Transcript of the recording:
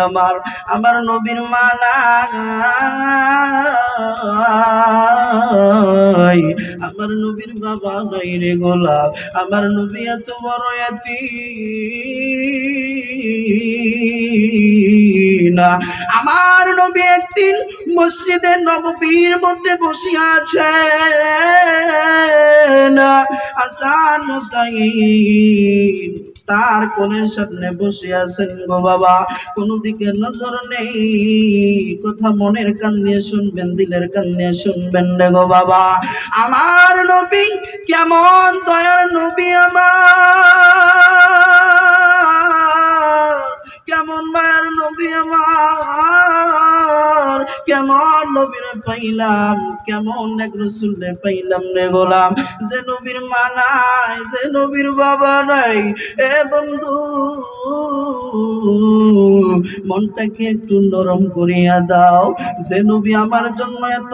আমার আমার নবীর মালা আমার নবীর বাবা নাই রে গোলাপ আমার নবী এত বড় না আমার নবী একদিন মসজিদে নববীর মধ্যে বসে আছে না হাসান হুসাইন তার কোলের সামনে বসে আছেন গো বাবা, কোনো দিকে নজর নেই। কথা মনের কান দিয়ে শুনবেন, দিলের কান দিয়ে শুনবেন রে গো বাবা। আমার নবী কেমন দয়ার নবী, আমার কেমন মায়ার নবী, আমার কেমন নবীরে পাইলাম, কেমন এক রাসূলরে পাইলাম রে গোলাম, যে নবীর মা নাই, যে নবীর বাবা নাই। এ বন্ধু মনটাকে একটু নরম করিয়া দাও, যে নবী আমার জন্য এত